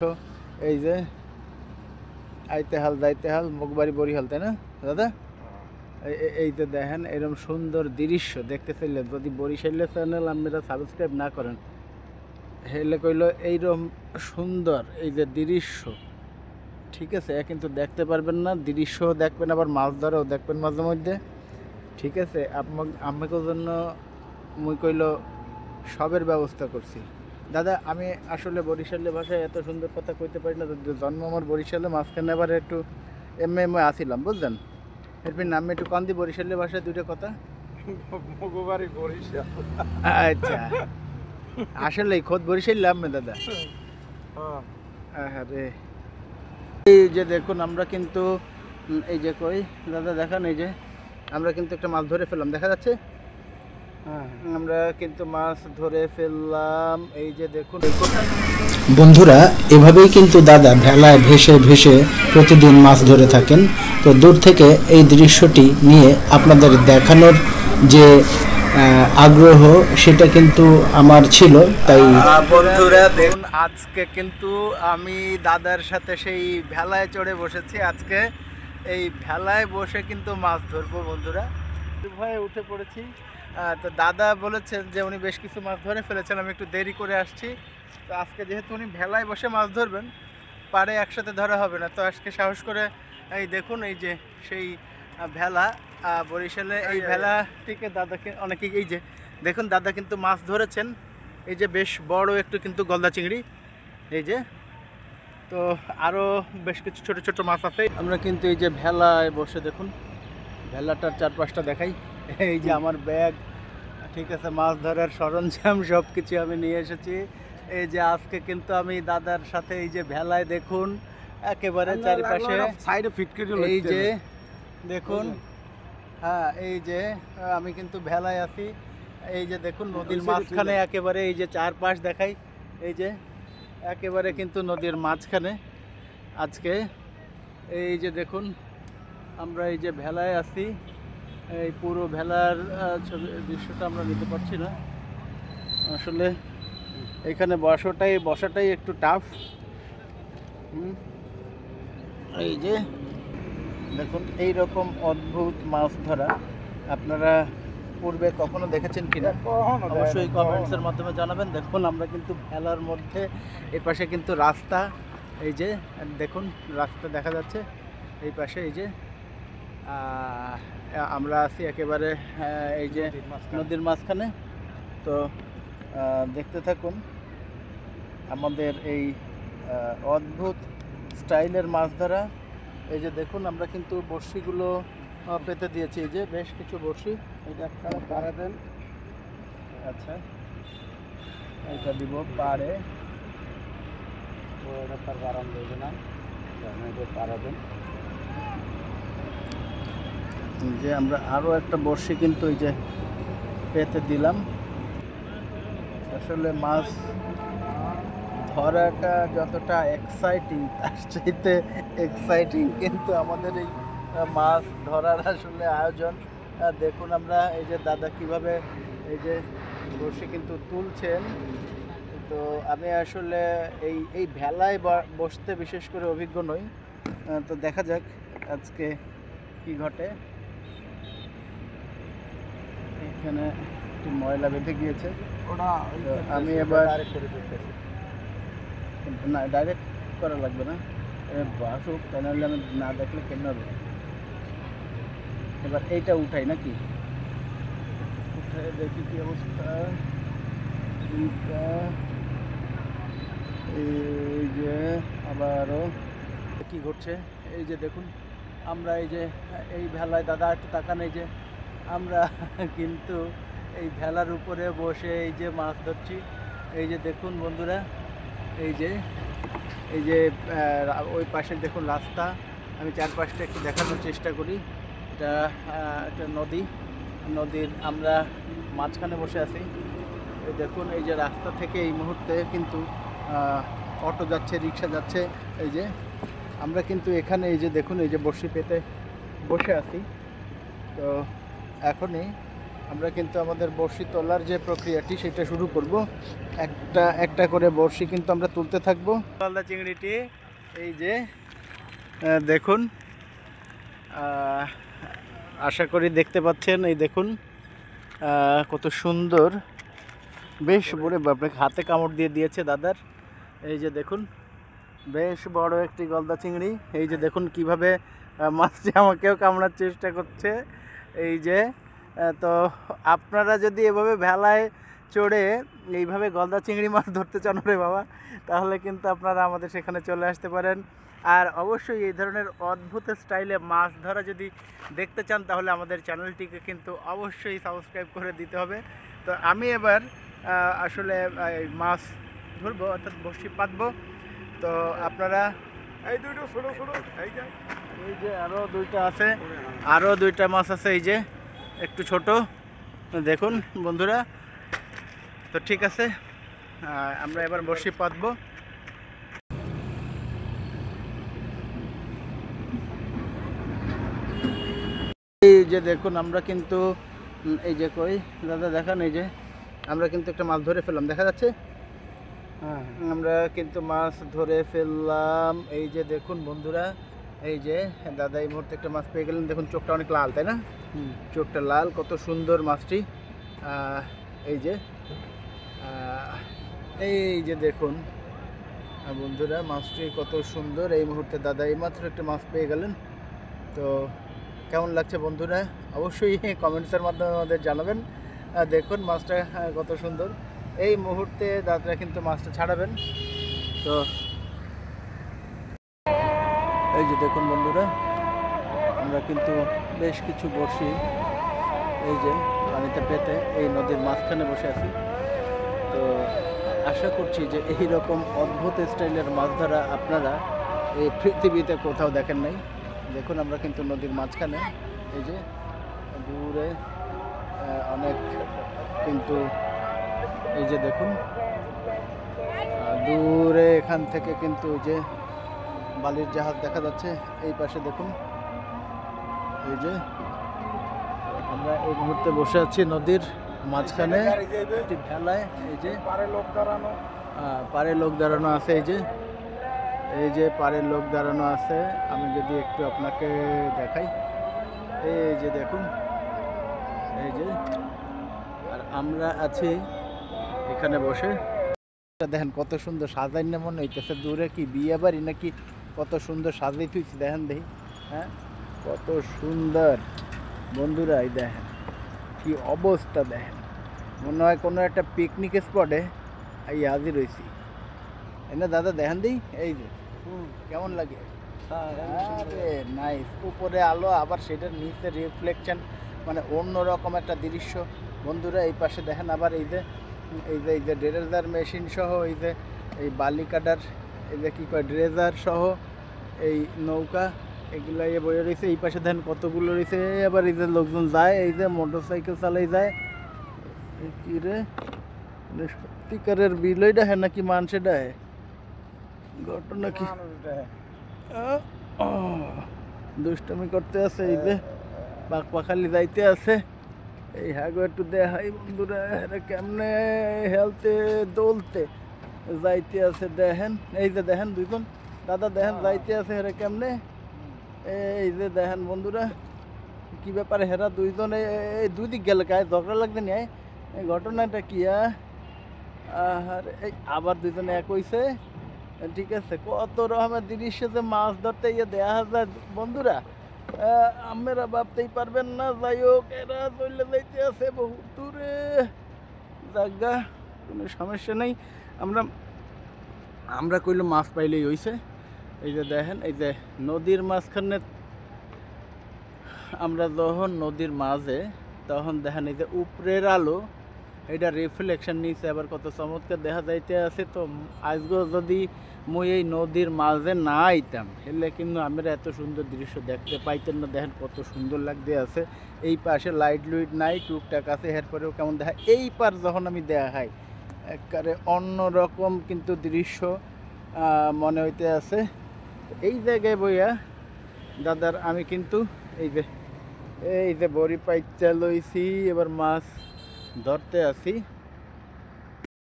তো এই যে আইতেহাল যাইতেহাল মুখবাড়ি বরিহাল, তাই না দাদা? এই যে দেখেন এরকম সুন্দর দৃশ্য দেখতে চাইলে যদি বরিশালে চ্যানেল আপনারা সাবস্ক্রাইব না করেন হেলে কইল এইরকম সুন্দর এই যে দৃশ্য, ঠিক আছে, কিন্তু দেখতে পারবেন না। দৃশ্য দেখবেন, আবার মাছ ধরাও দেখবেন মাঝে মধ্যে, ঠিক আছে। আপনাদের জন্য মুই কইল সবের ব্যবস্থা করছি দাদা। আমি আসলে বরিশালের ভাষায় এত সুন্দর কথা কইতে পারি না, জন্ম আমার বরিশালে, মাঝখানে আবার একটু এমএ আসিলাম, বুঝলেন? এরপর নামে একটু কন্দি বরিশালের ভাষায় দুইটা কথা। আচ্ছা, আসলে খোদ বরিশাল আমি দাদা। আরে এই যে দেখুন আমরা কিন্তু এই যে কই দাদা দেখান, এই যে আমরা কিন্তু একটা মাছ ধরে ফেললাম, দেখা যাচ্ছে। আমরা কিন্তু মাছ ধরে ফেললাম, এই যে দেখুন। বন্ধুরা, এভাবেই কিন্তু দাদা ভেলায় ভেসে ভেসে প্রতিদিন মাছ ধরে থাকেন। তো দূর থেকে এই দৃশ্যটি নিয়ে আপনাদের দেখানোর যে আগ্রহ সেটা কিন্তু আমার ছিল। তাই বন্ধুরা দেখুন, আজকে কিন্তু আমি দাদার সাথে সেই ভেলায় চড়ে বসেছি। আজকে এই ভেলায় বসে কিন্তু মাছ ধরবো বন্ধুরা। ভয়ে উঠে পড়েছি। তো দাদা বলেছেন যে উনি বেশ কিছু মাছ ধরে ফেলেছেন, আমি একটু দেরি করে আসছি। তো আজকে যেহেতু উনি ভেলায় বসে মাছ ধরবেন, পাড়ে একসাথে ধরা হবে না, তো আজকে সাহস করে এই দেখুন এই যে সেই ভেলা, বরিশালে এই ভেলাটিকে দাদাকে অনেকে এই যে দেখুন দাদা কিন্তু মাছ ধরেছেন। এই যে বেশ বড় একটু কিন্তু গলদা চিংড়ি, এই যে। তো আরও বেশ কিছু ছোট ছোট মাছ আছে। আমরা কিন্তু এই যে ভেলায় বসে দেখুন, ভেলাটার চারপাশটা দেখাই। এই যে আমার ব্যাগ, ঠিক আছে, মাছ ধরার সরঞ্জাম সব কিছু আমি নিয়ে এসেছি। এই যে আজকে কিন্তু আমি দাদার সাথে এই যে ভেলায় দেখুন একেবারে চারিপাশে সাইডে ফিট করে, এই যে দেখুন, হ্যাঁ এই যে আমি কিন্তু ভেলায় আছি। এই যে দেখুন নদীর মাঝখানে একেবারে, এই যে চারপাশ দেখাই, এই যে একেবারে কিন্তু নদীর মাঝখানে আজকে। এই যে দেখুন আমরা এই যে ভেলায় আছি, এই পুরো ভেলার ছবি দৃশ্যটা আমরা নিতে পারছি না আসলে। এখানে বসাটাই একটু টাফ। এই যে দেখুন এই রকম অদ্ভুত মাছ ধরা আপনারা পূর্বে কখনো দেখেছেন কিনা অবশ্যই কমেন্টসের মাধ্যমে জানাবেন। দেখুন আমরা কিন্তু ভেলার মধ্যে, এই পাশে কিন্তু রাস্তা, এই যে দেখুন রাস্তা দেখা যাচ্ছে এই পাশে, এই যে আমরা আছি একেবারে এই যে নদীর মাঝখানে। তো দেখতে থাকুন আমাদের এই অদ্ভুত স্টাইলের মাছ ধরা। এই যে দেখুন আমরা কিন্তু বড়শিগুলো পেতে দিয়েছি, এই যে বেশ কিছু বড়শি। এটা আপনারা পাড়া দেন, আচ্ছা এটা দিব পাড়ে, তার বারাম দেবে না, পাড়া দেন। যে আমরা আরও একটা বড়শি কিন্তু এই যে পেতে দিলাম। আসলে মাছ ধরাটা যতটা এক্সাইটিং, তার চাইতে এক্সাইটিং কিন্তু আমাদের এই মাছ ধরার আসলে আয়োজন। দেখুন আমরা এই যে দাদা কিভাবে এই যে বসে কিন্তু তুলছেন। তো আমি আসলে এই ভেলায় বসতে বিশেষ করে অভিজ্ঞ নই। তো দেখা যাক আজকে কি ঘটে। এখানে একটু ময়লা বেঁধে গিয়েছে, আমি এবার না ডাইরেক্ট করা লাগবে না, বাসুক, তাই নাহলে আমি না দেখলে কেন হবে। এবার এইটা উঠাই নাকি, উঠাই দেখি কি অবস্থা। এই যে আবারও কি ঘটছে, এই যে দেখুন আমরা এই যে এই ভেলায়, দাদা একটু তাকান, এই যে আমরা কিন্তু এই ভেলার উপরে বসে এই যে মাছ ধরছি। এই যে দেখুন বন্ধুরা, এই যে ওই পাশে দেখুন রাস্তা, আমি চারপাশটা একটু দেখানোর চেষ্টা করি। এটা একটা নদীর আমরা মাঝখানে বসে আছি। এই দেখুন এই যে রাস্তা থেকে এই মুহূর্তে কিন্তু অটো যাচ্ছে, রিক্সা যাচ্ছে। এই যে আমরা কিন্তু এখানে এই যে দেখুন এই যে বড়শি পেতে বসে আছি। তো এখনই আমরা কিন্তু আমাদের বড়শি তোলার যে প্রক্রিয়াটি সেটা শুরু করব। একটা একটা করে বড়শি কিন্তু আমরা তুলতে থাকবো। গলদা চিংড়িটি এই যে দেখুন, আশা করি দেখতে পাচ্ছেন। এই দেখুন কত সুন্দর, বেশ বড়, বাপরে হাতে কামড় দিয়ে দিয়েছে দাদার। এই যে দেখুন বেশ বড় একটি গলদা চিংড়ি। এই যে দেখুন কিভাবে মাছটি আমাকেও কামড়ার চেষ্টা করছে। এই যে তো আপনারা যদি এভাবে ভেলায় চড়ে এইভাবে গলদা চিংড়ি মাছ ধরতে চান রে বাবা, তাহলে কিন্তু আপনারা আমাদের সেখানে চলে আসতে পারেন। আর অবশ্যই এই ধরনের অদ্ভুত স্টাইলে মাছ ধরা যদি দেখতে চান তাহলে আমাদের চ্যানেলটিকে কিন্তু অবশ্যই সাবস্ক্রাইব করে দিতে হবে। তো আমি এবার আসলে মাছ ধরবো, অর্থাৎ বড়শি পাতবো। তো আপনারা এই দুটো ছোটো ছোটো এই যে আরও দুইটা আছে, আরও দুইটা মাছ আছে এই যে একটু ছোট, দেখুন বন্ধুরা। তো ঠিক আছে, আমরা এবার বড়শি পাতবো। এই যে দেখুন আমরা কিন্তু এই যে কই দাদা দেখান, এই যে আমরা কিন্তু একটা মাছ ধরে ফেললাম, দেখা যাচ্ছে। হ্যাঁ, আমরা কিন্তু মাছ ধরে ফেললাম। এই যে দেখুন বন্ধুরা, এই যে দাদা এই মুহূর্তে একটা মাছ পেয়ে গেলেন। দেখুন চোখটা অনেক লাল, তাই না? চোখটা লাল, কত সুন্দর মাছটি। এই যে দেখুন বন্ধুরা মাছটি কত সুন্দর। এই মুহূর্তে দাদা এইমাত্র একটা মাছ পেয়ে গেলেন। তো কেমন লাগছে বন্ধুরা অবশ্যই কমেন্টসের মাধ্যমে আমাদের জানাবেন। দেখুন মাছটা কত সুন্দর। এই মুহূর্তে দাদারা কিন্তু মাছটা ছাড়াবেন। তো এই যে দেখুন বন্ধুরা, আমরা কিন্তু বেশ কিছু বড়শি এই যে পানিতে পেতে এই নদীর মাঝখানে বসে আছি। তো আশা করছি যে এই রকম অদ্ভুত স্টাইলের মাছ ধরা আপনারা এই পৃথিবীতে কোথাও দেখেন নাই। দেখুন আমরা কিন্তু নদীর মাঝখানে, এই যে দূরে অনেক কিন্তু এই যে দেখুন দূরে এখান থেকে কিন্তু যে বালির জাহাজ দেখা যাচ্ছে। এই পাশে দেখুন, এই যে আমরা এই মুহূর্তে বসে আছি নদীর মাঝখানে একটি ভেলায়। এই যে পারে লোক দাঁড়ানো আছে, এই যে পারে লোক দাঁড়ানো আছে। আমি যদি একটু আপনাকে দেখাই, এই যে দেখুন, এই যে আর আমরা আছি এখানে বসে। দেখেন কত সুন্দর সাজাই, না মনে হইতেছে দূরে কি বিয়ে বাড়ি নাকি, কত সুন্দর সাজাই তুইছি। দেখেন দেখি, হ্যাঁ কত সুন্দর বন্ধুরা। এই দেখেন কি অবস্থা, দেখেন মনে হয় কোনো একটা পিকনিক স্পটে এই হাজির হয়েছি। না দাদা দেখেন দিই, এই যে কেমন লাগে। আরে নাইস, উপরে আলো আবার সেটার নিচে রিফ্লেকশন, মানে অন্যরকম একটা দৃশ্য বন্ধুরা। এই পাশে দেখেন আবার এই যে ড্রেজার মেশিন সহ, এই বালি কাটার, এই যে কী কয় ড্রেজার সহ এই নৌকা, এগুলো বয়ে রয়েছে। এই পাশে দেখেন কতগুলো রয়েছে। আবার এই যে লোকজন যায়, এই যে মোটর সাইকেল চালাই যায়। কি রে, সত্যিকারের বিলইটা হ্যাঁ নাকি মানুষেটা হ্যাঁ ঘটনা কি দুষ্টমি করতে আছে। এই যে পাখালি যাইতে আছে। এই হাগো একটু দেখাই বন্ধুরা, কেমনে হেলতে দোলতে যাইতে আছে। দেখেন এই যে দেখেন দুইজন দাদা দেখেন যাইতে আছে হেরা কেমনে। এই যে দেখেন বন্ধুরা কি ব্যাপারে, হেরা দুইজন এই দুই দিক গেলে গায়ে ঝগড়া লাগছে নি। এই ঘটনাটা কি? আর এই আবার দুইজনে এক হইছে। ঠিক আছে, কত রকমের দৃশ্য যে মাছ ধরতে ইয়ে দেখা যায় বন্ধুরা, আমরা ভাবতেই পারবেন না। যাই হোক, এরা চলে যাইতে আছে বহু দূরে জায়গা, কোনো সমস্যা নেই। আমরা কইলে মাছ পাইলেই হইছে। এই যে দেখেন, এই যে নদীর মাঝখানে আমরা যখন নদীর মাঝে, তখন দেখেন এই যে উপরের আলো, এটা রিফ্লেকশন নিচে আবার কত চমৎকার দেখা যাইতে আছে। তো আজকেও যদি মুই এই নদীর মাঝে না আইতাম হেলে কিন্তু আমরা এত সুন্দর দৃশ্য দেখতে পাইতেন না। দেখেন কত সুন্দর লাগতে আছে। এই পাশে লাইট লুইট নাই, টুকটাক আছে, এরপরেও কেমন দেখা। এই পার যখন আমি দেখাই একবারে অন্যরকম কিন্তু দৃশ্য মনে হইতে আছে। এই জায়গায় বইয়া দাদার আমি কিন্তু এই যে এই যে বড়ি পাইচা লইছি, এবার মাছ ধরতে আসি।